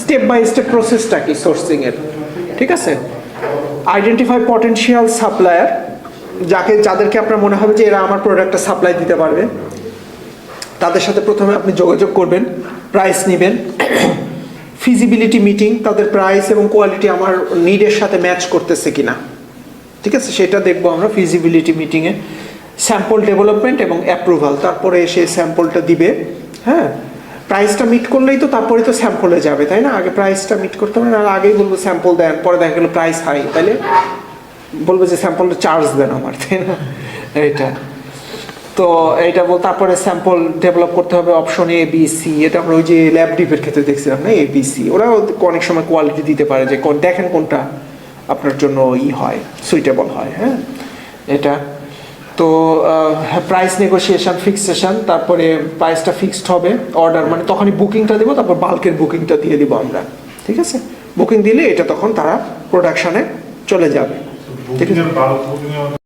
Step by step প্রসেসটা কি sourcing এর, ঠিক আছে। আইডেন্টিফাই পটেনশিয়াল সাপ্লায়ার, যাদেরকে আপনার মনে হবে যে এরা আমার প্রোডাক্টটা সাপ্লাই দিতে পারবে, তাদের সাথে প্রথমে আপনি যোগাযোগ করবেন, প্রাইস নেবেন। ফিজিবিলিটি মিটিং, তাদের প্রাইস এবং কোয়ালিটি আমার নিডের সাথে ম্যাচ করতেছে কিনা, ঠিক আছে, সেটা দেখবো আমরা ফিজিবিলিটি মিটিংয়ে। স্যাম্পল ডেভেলপমেন্ট এবং অ্যাপ্রুভাল, তারপরে সে স্যাম্পলটা দিবে। হ্যাঁ, প্রাইসটা মিট করলেই তো তারপরে তো স্যাম্পলে যাবে, তাই না? আগে প্রাইসটা মিট করতে হবে না, আগেই বলবো স্যাম্পল দেন, পরে দেখা গেলো প্রাইস হাই, তাহলে বলবো যে স্যাম্পলটা চার্জ দেন আমার, তাই না? এইটা তো এইটা বল। তারপরে স্যাম্পল ডেভেলপ করতে হবে অপশন এ বি সি, এটা আমরা ওই যে ল্যাব ডিপের ক্ষেত্রে দেখছিলাম না, এ বি সি। ওরা অনেক সময় কোয়ালিটি দিতে পারে যে দেখেন কোনটা আপনার জন্য হয়, সুইটেবল হয়। হ্যাঁ, এটা তো প্রাইস নেগোসিয়েশন, ফিক্সেশন, তারপরে প্রাইসটা ফিক্সড হবে, অর্ডার মানে তখনই বুকিংটা দেবো, তারপর বাল্কের বুকিংটা দিয়ে দিব আমরা, ঠিক আছে। বুকিং দিলে এটা তখন তারা প্রোডাকশানে চলে যাবে, ঠিক আছে।